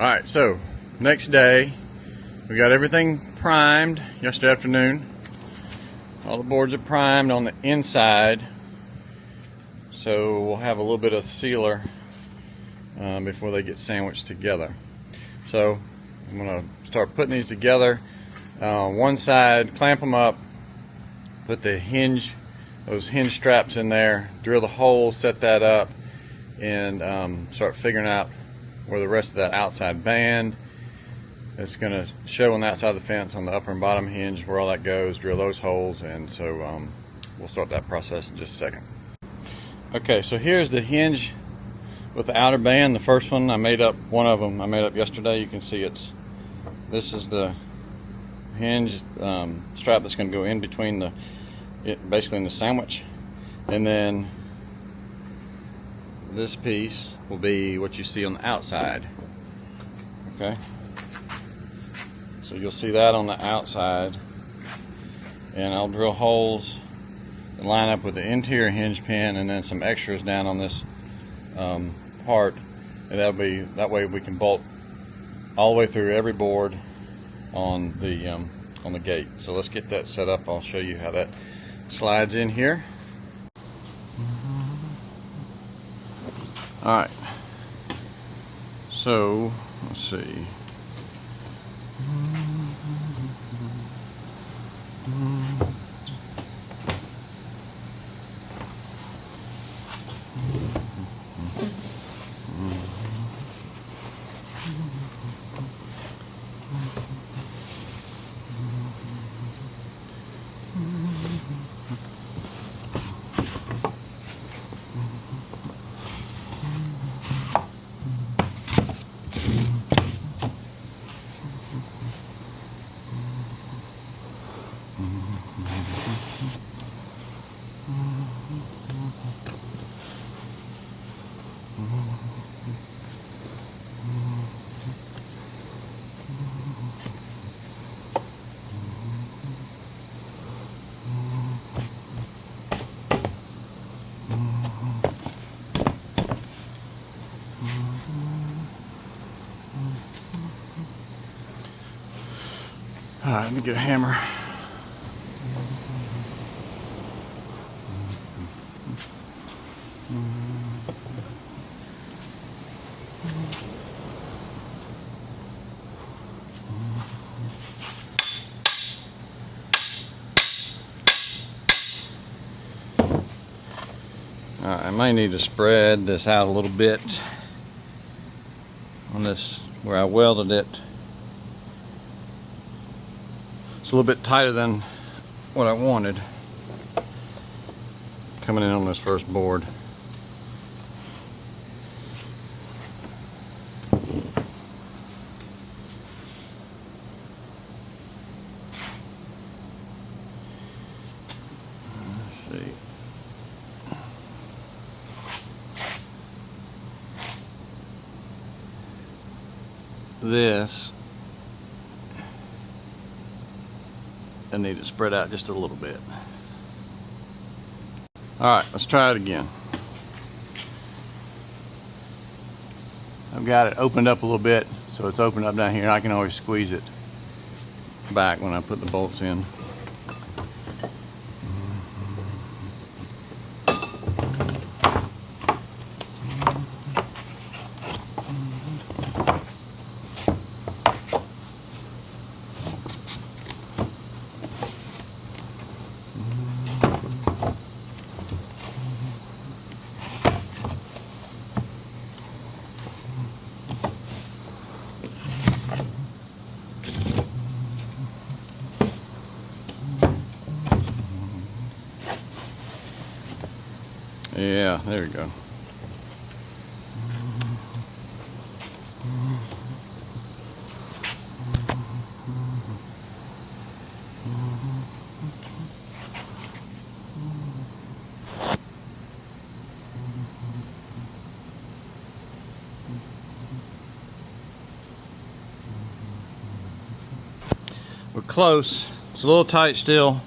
Alright, so next day we got everything primed yesterday afternoon. All the boards are primed on the inside, so we'll have a little bit of sealer before they get sandwiched together. So I'm going to start putting these together. One side, clamp them up, put the hinge, those hinge straps in there, drill the hole, set that up, and start figuring out where the rest of that outside band is going to show on that side of the fence on the upper and bottom hinge, where all that goes, drill those holes, and so we'll start that process in just a second. Okay, so here's the hinge with the outer band. The first one I made up, one of them I made up yesterday. You can see this is the hinge strap that's going to go in between basically in the sandwich, and then this piece will be what you see on the outside. Okay, so you'll see that on the outside, and I'll drill holes and line up with the interior hinge pin and then some extras down on this part, and that way we can bolt all the way through every board on the gate. So let's get that set up. I'll show you how that slides in here. Alright, so let's see. Alright, let me get a hammer. Alright, I might need to spread this out a little bit on this where I welded it. It's a little bit tighter than what I wanted coming in on this first board. Let's see. This I need to spread out just a little bit. Alright, let's try it again. I've got it opened up a little bit, so it's opened up down here, and I can always squeeze it back when I put the bolts in. Yeah, there we go. We're close. It's a little tight still.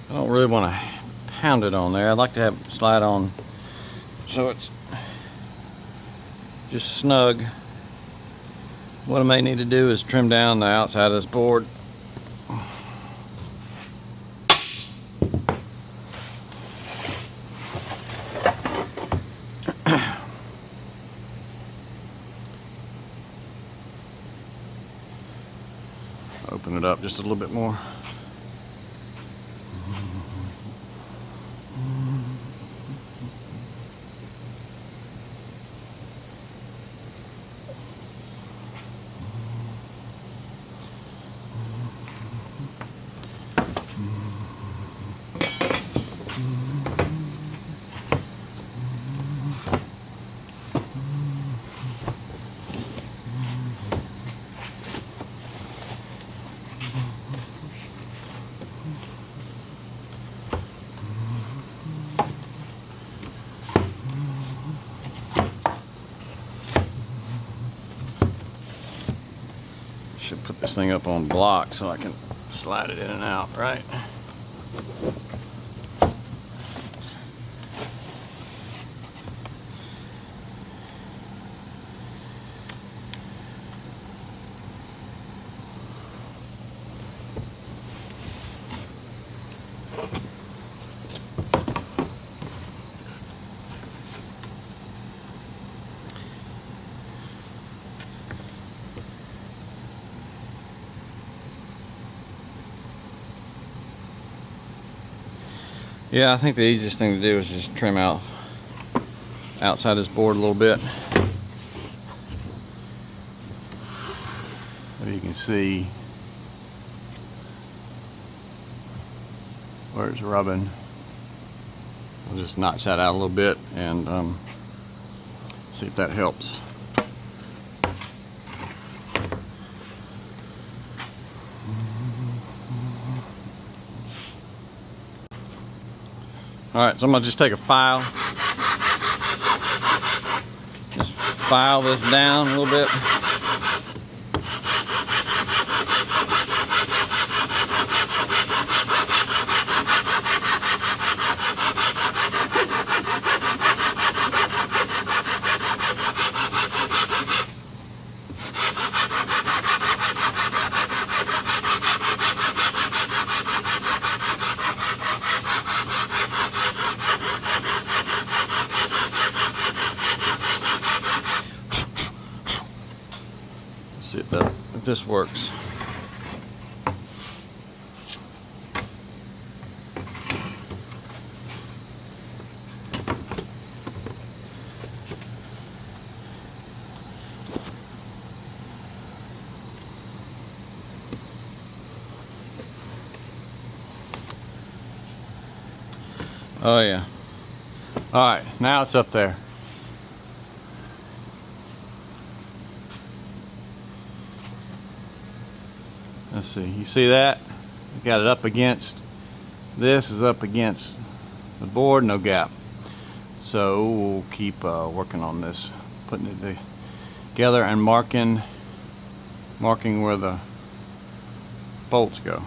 I don't really want to pound it on there. I'd like to have it slide on so it's just snug. What I may need to do is trim down the outside of this board. Open it up just a little bit more. Should put this thing up on block so I can slide it in and out, right? Yeah, I think the easiest thing to do is just trim out outside this board a little bit. So you can see where it's rubbing. I'll just notch that out a little bit and see if that helps. Alright, so I'm going to just take a file, just file this down a little bit. See if this works. Oh yeah. All right, now it's up there. Let's see, you see that? You got it up against, this is up against the board, no gap. So we'll keep working on this, putting it together and marking where the bolts go.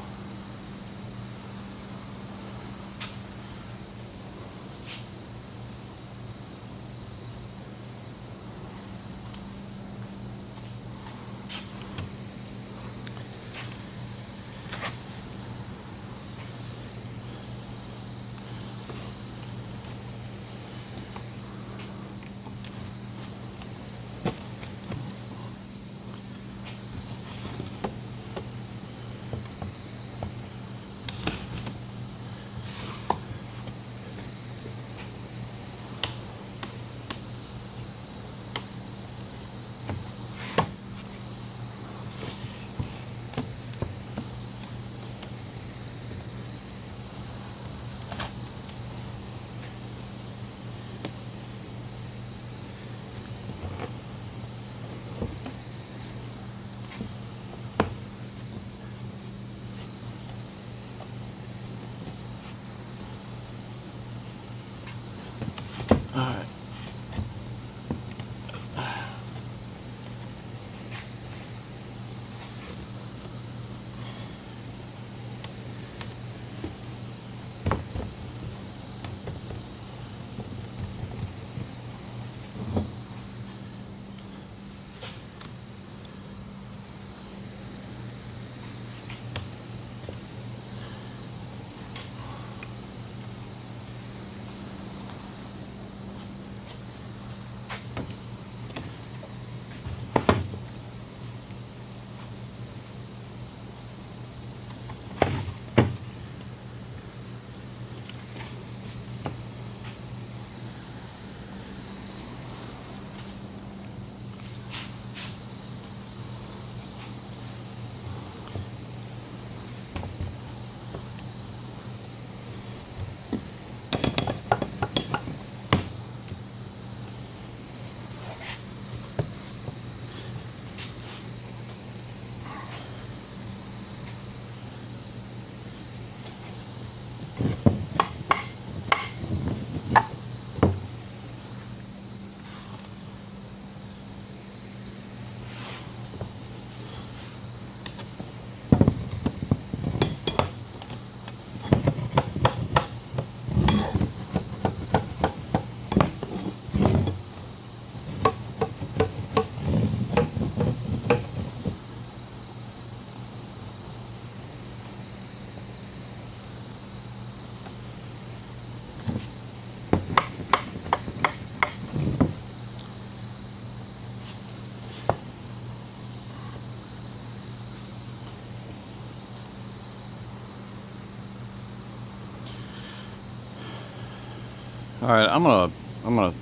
All right, I'm gonna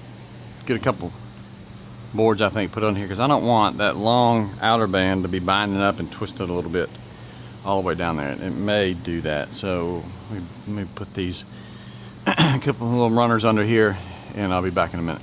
get a couple boards I think put on here because I don't want that long outer band to be binding up and twisted a little bit all the way down there. It may do that, so let me put these a couple little runners under here, and I'll be back in a minute.